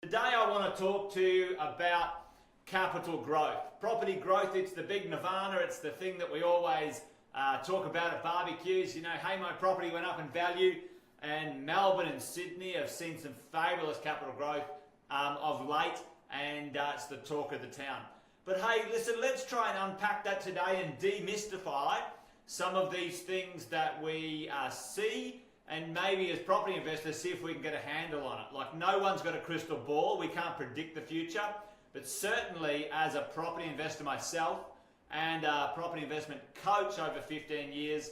Today I want to talk to you about capital growth. Property growth, it's the big nirvana, it's the thing that we always talk about at barbecues. You know, hey, my property went up in value, and Melbourne and Sydney have seen some fabulous capital growth of late, and it's the talk of the town. But hey, listen, let's try and unpack that today and demystify some of these things that we see, and maybe as property investors see if we can get a handle on it. Like, no one's got a crystal ball, we can't predict the future, but certainly as a property investor myself and a property investment coach over 15 years,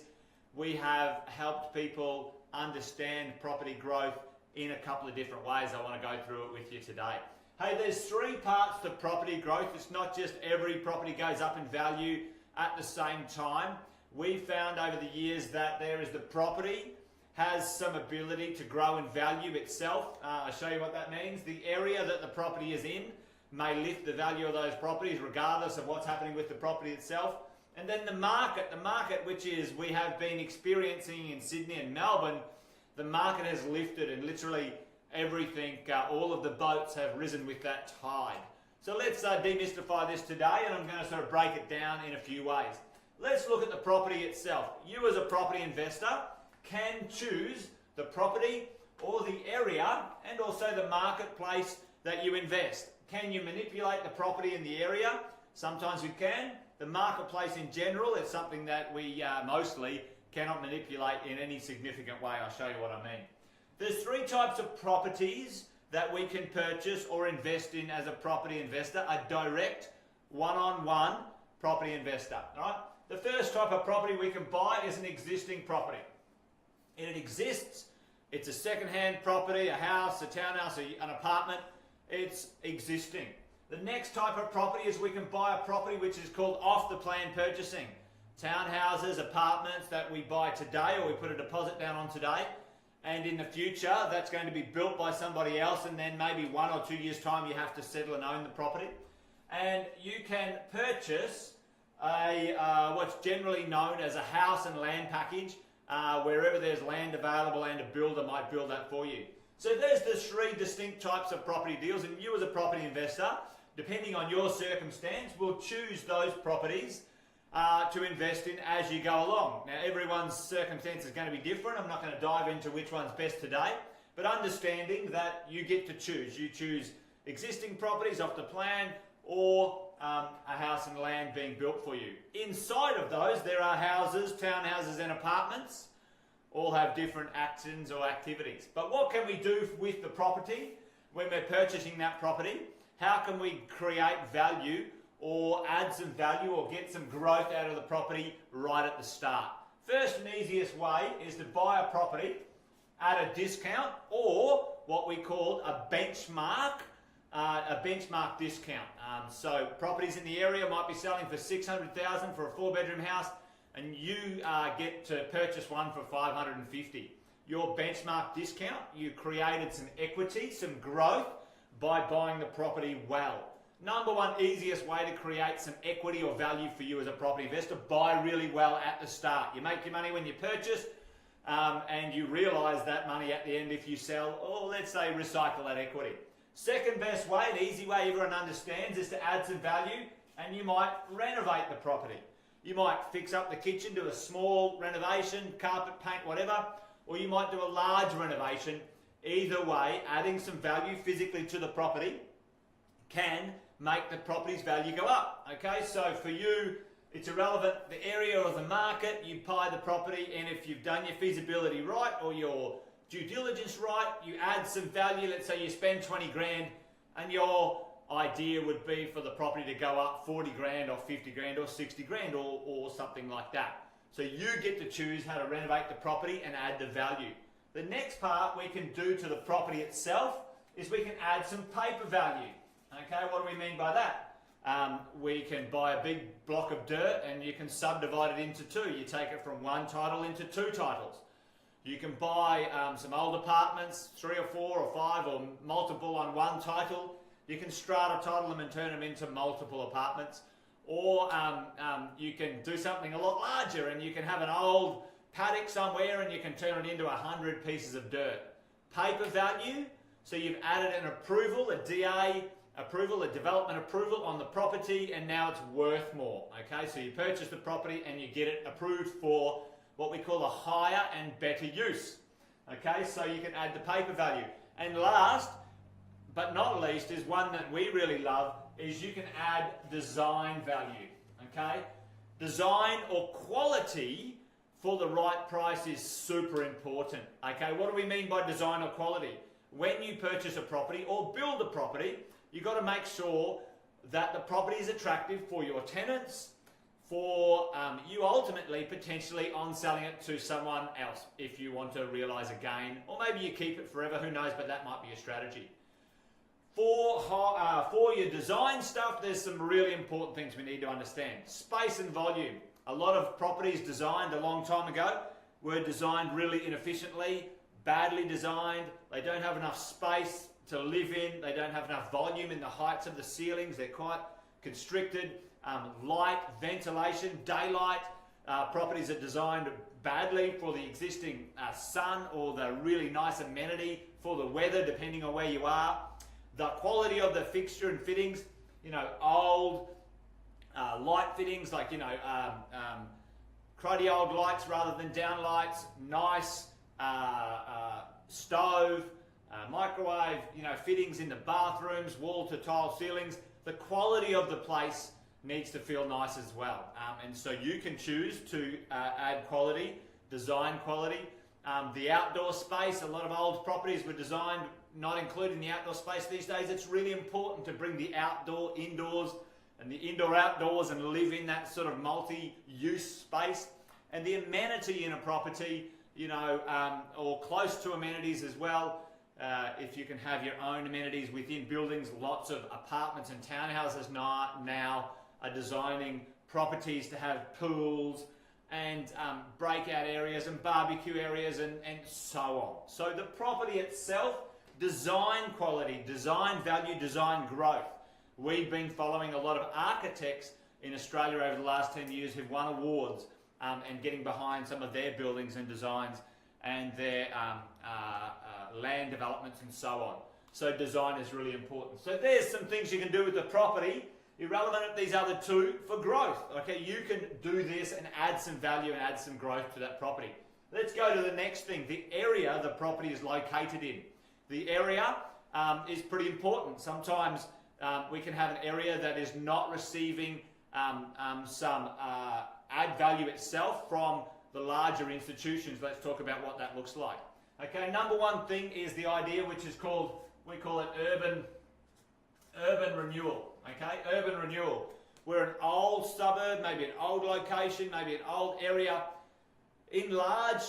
we have helped people understand property growth in a couple of different ways. I want to go through it with you today. Hey, there's three parts to property growth. It's not just every property goes up in value at the same time. We found over the years that there is the property has some ability to grow in value itself. I'll show you what that means. The area that the property is in may lift the value of those properties regardless of what's happening with the property itself. And then the market which is we have been experiencing in Sydney and Melbourne, the market has lifted and literally everything, all of the boats have risen with that tide. So let's demystify this today, and I'm going to sort of break it down in a few ways. Let's look at the property itself. You as a property investor can choose the property or the area and also the marketplace that you invest. Can you manipulate the property in the area? Sometimes we can. The marketplace in general is something that we mostly cannot manipulate in any significant way. I'll show you what I mean. There's three types of properties that we can purchase or invest in as a property investor. A direct, one-on-one property investor. All right? The first type of property we can buy is an existing property. And it exists. It's a second-hand property, a house, a townhouse, an apartment. It's existing. The next type of property is we can buy a property which is called off-the-plan purchasing. Townhouses, apartments that we buy today or we put a deposit down on today. And in the future, that's going to be built by somebody else, and then maybe 1 or 2 years' time you have to settle and own the property. And you can purchase what's generally known as a house and land package, wherever there's land available and a builder might build that for you. So there's the three distinct types of property deals, and you as a property investor, depending on your circumstance, will choose those properties to invest in as you go along. Now, everyone's circumstance is going to be different. I'm not going to dive into which one's best today, but understanding that you get to choose. You choose existing properties off the plan or a house and land being built for you. Inside of those, there are houses, townhouses and apartments. All have different actions or activities. But what can we do with the property when we're purchasing that property? How can we create value or add some value or get some growth out of the property right at the start? First and easiest way is to buy a property at a discount, or what we call a benchmark discount. So properties in the area might be selling for $600,000 for a 4-bedroom house, and you get to purchase one for $550,000. Your benchmark discount, you created some equity, some growth by buying the property well. Number one easiest way to create some equity or value for you as a property investor: buy really well at the start. You make your money when you purchase, and you realise that money at the end if you sell, or let's say recycle that equity. Second best way, the easy way everyone understands, is to add some value, and you might renovate the property. You might fix up the kitchen, do a small renovation, carpet, paint, whatever, or you might do a large renovation. Either way, adding some value physically to the property can make the property's value go up. Okay, so for you, it's irrelevant the area or the market. You buy the property, and if you've done your feasibility right or your due diligence right, you add some value. Let's say you spend 20 grand, and your idea would be for the property to go up 40 grand or 50 grand or 60 grand or something like that. So you get to choose how to renovate the property and add the value. The next part we can do to the property itself is we can add some paper value. Okay, what do we mean by that? We can buy a big block of dirt and you can subdivide it into two. You take it from one title into two titles. You can buy some old apartments, 3 or 4 or 5 or multiple on one title. You can strata title them and turn them into multiple apartments. Or you can do something a lot larger, and you can have an old paddock somewhere and you can turn it into 100 pieces of dirt. Paper value So you've added an approval, a DA approval, a development approval on the property, and now it's worth more. Okay, so you purchase the property and you get it approved for what we call a higher and better use. Okay, so you can add the paper value. And last but not least is one that we really love, is you can add design value. Okay, design or quality for the right price is super important. Okay, what do we mean by design or quality? When you purchase a property or build a property, you've got to make sure that the property is attractive for your tenants, for you ultimately potentially on selling it to someone else if you want to realise a gain, or maybe you keep it forever, who knows, but that might be a strategy. For your design stuff, there's some really important things we need to understand. Space and volume. A lot of properties designed a long time ago were designed really inefficiently, badly designed. They don't have enough space to live in. They don't have enough volume in the heights of the ceilings. They're quite constricted. Light, ventilation, daylight. Properties are designed badly for the existing sun or the really nice amenity for the weather, depending on where you are. The quality of the fixture and fittings, old light fittings like, cruddy old lights rather than down lights, nice stove, microwave, fittings in the bathrooms, wall to tile ceilings. The quality of the place needs to feel nice as well. And so you can choose to add quality, design quality. The outdoor space, a lot of old properties were designed not including the outdoor space these days. It's really important to bring the outdoor indoors and the indoor outdoors and live in that sort of multi-use space. And the amenity in a property, or close to amenities as well. If you can have your own amenities within buildings, lots of apartments and townhouses now are designing properties to have pools and breakout areas and barbecue areas and so on. So the property itself, design quality, design value, design growth. We've been following a lot of architects in Australia over the last 10 years who've won awards and getting behind some of their buildings and designs and their land developments and so on. So design is really important. So there's some things you can do with the property, irrelevant of these other two, for growth. Okay, you can do this and add some value and add some growth to that property. Let's go to the next thing, the area the property is located in. The area is pretty important. Sometimes we can have an area that is not receiving some add value itself from the larger institutions. Let's talk about what that looks like. Okay, number one thing is the idea which is called, we call it urban renewal. Okay, urban renewal. We're an old suburb, maybe an old location, maybe an old area. In large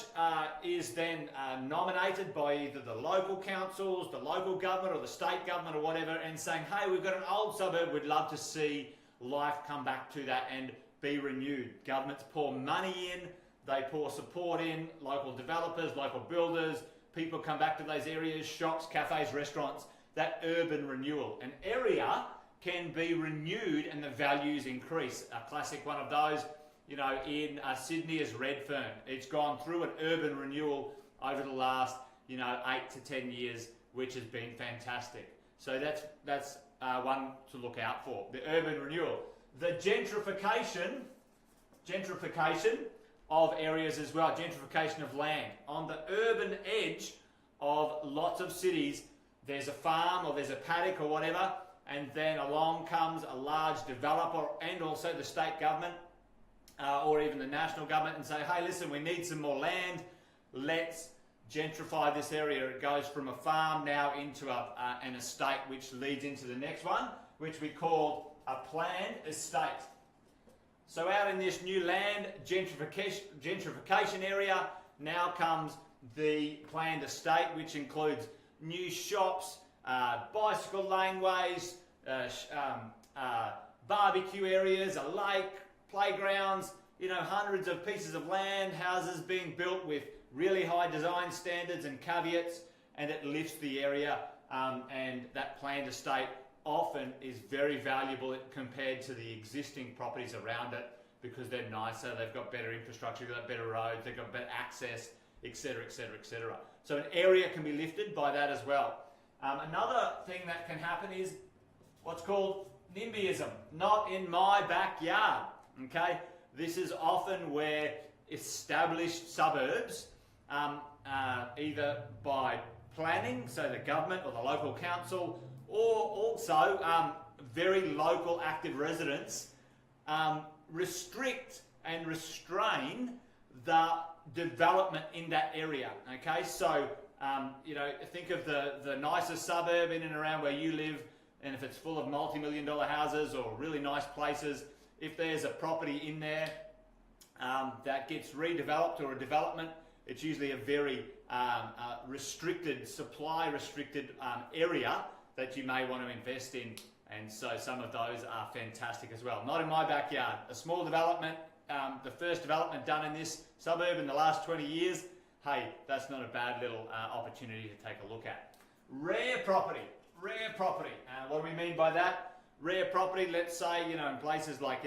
is then nominated by either the local councils, the local government or the state government or whatever, and saying, hey, we've got an old suburb, we'd love to see life come back to that and be renewed. Governments pour money in, they pour support in, local developers, local builders, people come back to those areas, shops, cafes, restaurants, that urban renewal. An area can be renewed and the values increase. A classic one of those, in Sydney is Redfern. It's gone through an urban renewal over the last, 8 to 10 years, which has been fantastic. So that's one to look out for, the urban renewal. The gentrification of areas as well, gentrification of land. On the urban edge of lots of cities, there's a farm or there's a paddock or whatever, and then along comes a large developer and also the state government or even the national government and say, hey, listen, we need some more land. Let's gentrify this area. It goes from a farm now into an estate, which leads into the next one, which we call a planned estate. So out in this new land gentrification area, now comes the planned estate, which includes new shops, bicycle laneways, barbecue areas, a lake, playgrounds, hundreds of pieces of land, houses being built with really high design standards and caveats, and it lifts the area, and that planned estate often is very valuable compared to the existing properties around it because they're nicer, they've got better infrastructure, they've got better roads, they've got better access, etc., etc., etc. So an area can be lifted by that as well. Another thing that can happen is what's called NIMBYism, not in my backyard. Okay, this is often where established suburbs, either by planning, so the government or the local council, or also very local active residents, restrict and restrain the development in that area. Okay, so think of the nicest suburb in and around where you live, and if it's full of multi-million-dollar houses or really nice places, if there's a property in there that gets redeveloped or a development, it's usually a very restricted, supply-restricted area that you may want to invest in. And so some of those are fantastic as well. Not in my backyard. A small development, the first development done in this suburb in the last 20 years, hey, that's not a bad little opportunity to take a look at. Rare property. Rare property. What do we mean by that? Rare property, let's say, in places like,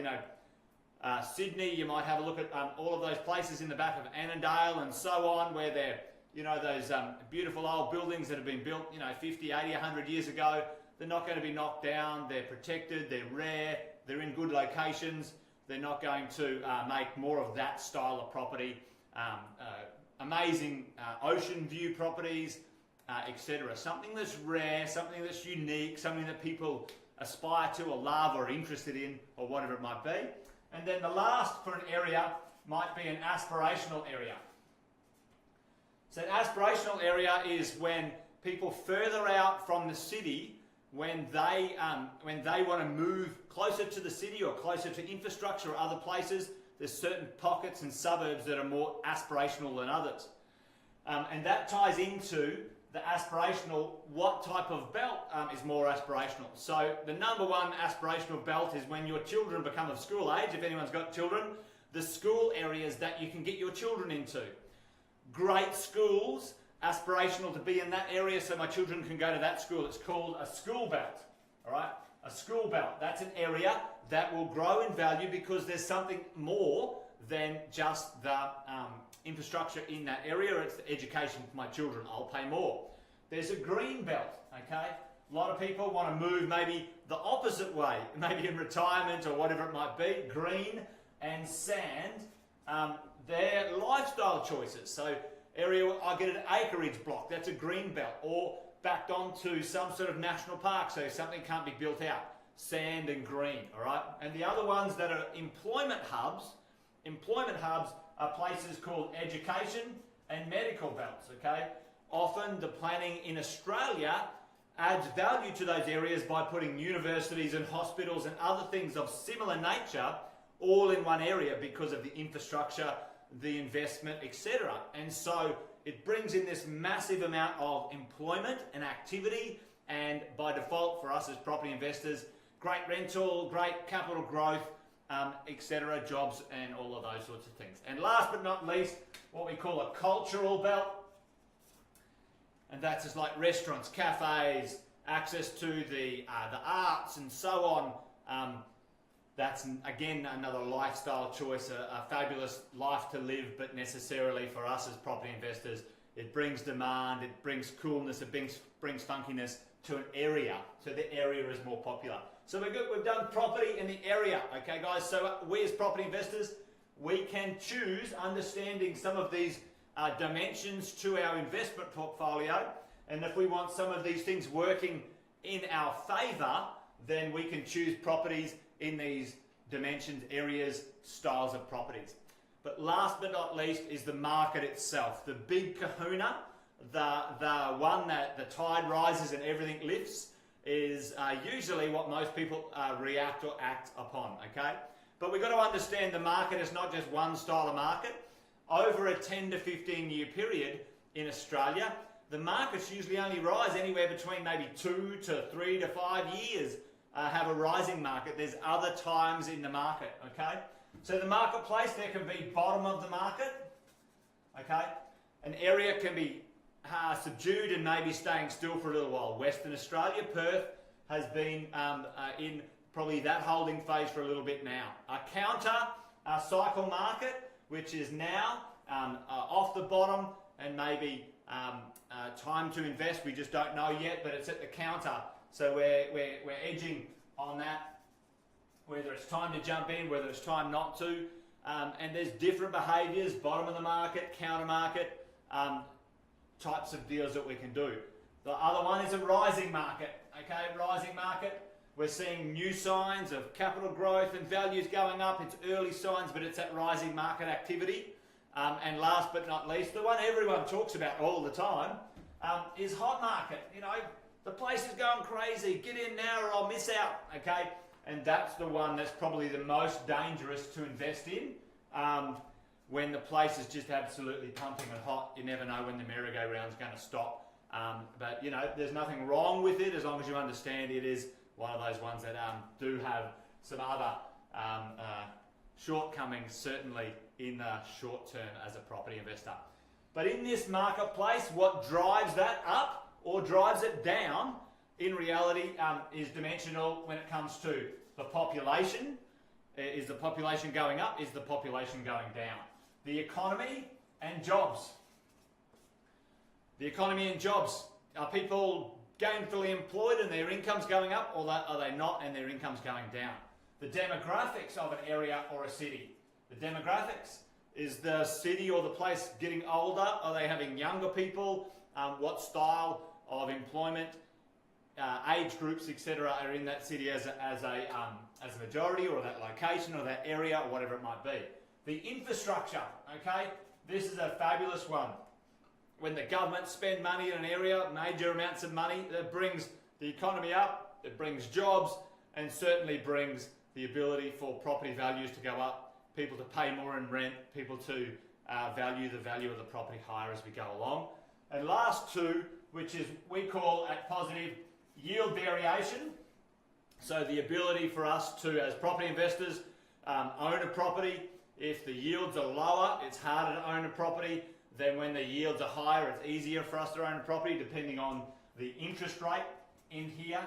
Sydney, you might have a look at all of those places in the back of Annandale and so on, where they're, those beautiful old buildings that have been built, 50, 80, 100 years ago. They're not going to be knocked down, they're protected, they're rare, they're in good locations, they're not going to make more of that style of property. Amazing ocean view properties, etc. Something that's rare, something that's unique, something that people aspire to or love or are interested in, or whatever it might be. And then the last for an area might be an aspirational area. So an aspirational area is when people further out from the city, when they want to move closer to the city or closer to infrastructure or other places, there's certain pockets and suburbs that are more aspirational than others. And that ties into the aspirational, what type of belt is more aspirational. So the number one aspirational belt is when your children become of school age, if anyone's got children, the school areas that you can get your children into. Great schools, aspirational to be in that area so my children can go to that school. It's called a school belt, all right? A school belt, that's an area that will grow in value because there's something more than just the infrastructure in that area. It's the education for my children. I'll pay more. There's a green belt, okay? A lot of people want to move maybe the opposite way, maybe in retirement or whatever it might be. Green and sand, they're lifestyle choices. So area, I get an acreage block, that's a green belt, or backed onto some sort of national park, so something can't be built out. Sand and green, all right? And the other ones that are employment hubs are places called education and medical belts, okay? Often the planning in Australia adds value to those areas by putting universities and hospitals and other things of similar nature all in one area because of the infrastructure, the investment, etc. And so it brings in this massive amount of employment and activity, and by default for us as property investors, great rental, great capital growth, etc., jobs and all of those sorts of things. And last but not least, what we call a cultural belt, and that's just like restaurants, cafes, access to the arts and so on. That's again another lifestyle choice, a fabulous life to live, but necessarily for us as property investors, it brings demand, it brings coolness, it brings funkiness to an area, so the area is more popular. So we've done property in the area, okay guys? So we as property investors, we can choose understanding some of these dimensions to our investment portfolio, and if we want some of these things working in our favour, then we can choose properties in these dimensions, areas, styles of properties. But last but not least is the market itself, the big kahuna, the one that the tide rises and everything lifts, is usually what most people react or act upon, okay? But we've got to understand the market is not just one style of market. Over a 10 to 15 year period in Australia, the markets usually only rise anywhere between maybe 2 to 3 to 5 years, have a rising market. There's other times in the market, okay? So the marketplace, there can be bottom of the market, okay? An area can be subdued and maybe staying still for a little while. Western Australia, Perth, has been in probably that holding phase for a little bit now. A counter cycle market, which is now off the bottom and maybe time to invest. We just don't know yet, but it's at the counter. So we're edging on that, whether it's time to jump in, whether it's time not to. And there's different behaviours, bottom of the market, counter market, types of deals that we can do. The other one is a rising market. Okay, rising market. We're seeing new signs of capital growth and values going up. It's early signs, but it's that rising market activity. And last but not least, the one everyone talks about all the time is hot market. You know, the place is going crazy. Get in now or I'll miss out. Okay, and that's the one that's probably the most dangerous to invest in. When the place is just absolutely pumping and hot, you never know when the merry-go-round's going to stop. But you know, there's nothing wrong with it as long as you understand it is one of those ones that do have some other shortcomings, certainly in the short term as a property investor. But in this marketplace, what drives that up or drives it down in reality is dimensional when it comes to the population. Is the population going up? Is the population going down? The economy and jobs. The economy and jobs. Are people gainfully employed and their income's going up, or are they not and their income's going down? The demographics of an area or a city. The demographics. Is the city or the place getting older? Are they having younger people? What style of employment, age groups, etc. are in that city as a majority, or that location, or that area, or whatever it might be. The infrastructure, okay? This is a fabulous one. When the government spend money in an area, major amounts of money, that brings the economy up, it brings jobs, and certainly brings the ability for property values to go up, people to pay more in rent, people to value the value of the property higher as we go along. And last two, which is we call at positive yield variation. So the ability for us to, as property investors, own a property. If the yields are lower, it's harder to own a property. Then when the yields are higher, it's easier for us to own a property depending on the interest rate in here,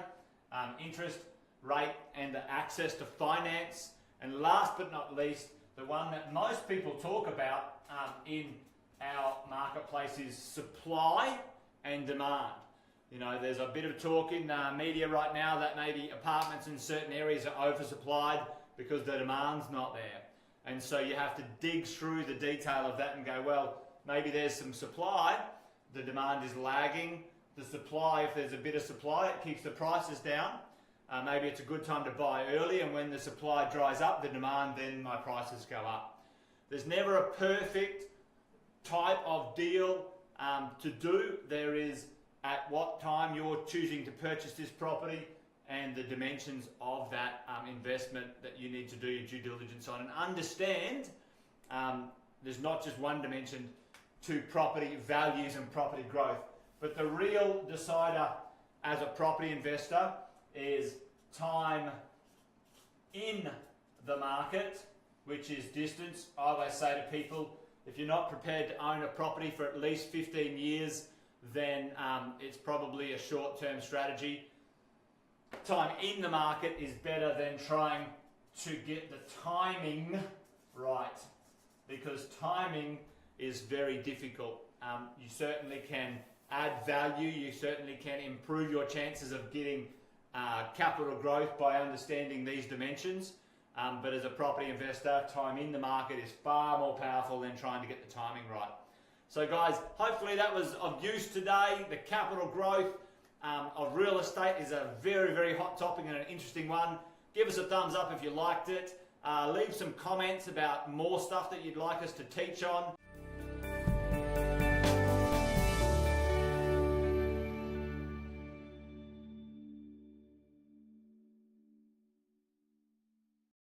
interest rate and the access to finance. And last but not least, the one that most people talk about in our marketplace is supply and demand. You know, there's a bit of talk in media right now that maybe apartments in certain areas are oversupplied because the demand's not there. And so you have to dig through the detail of that and go, well, maybe there's some supply, the demand is lagging. The supply, if there's a bit of supply, it keeps the prices down. Maybe it's a good time to buy early, and when the supply dries up, the demand, then my prices go up. There's never a perfect type of deal to do. There is at what time you're choosing to purchase this property and the dimensions of that investment that you need to do your due diligence on. And understand there's not just one dimension to property values and property growth, but the real decider as a property investor is time in the market, which is distance. I always say to people, if you're not prepared to own a property for at least 15 years, then it's probably a short-term strategy. Time in the market is better than trying to get the timing right, because timing is very difficult. You certainly can add value, you certainly can improve your chances of getting capital growth by understanding these dimensions, but as a property investor, time in the market is far more powerful than trying to get the timing right. So guys, hopefully that was of use today. The capital growth of real estate is a very, very hot topic and an interesting one. Give us a thumbs up if you liked it. Leave some comments about more stuff that you'd like us to teach on.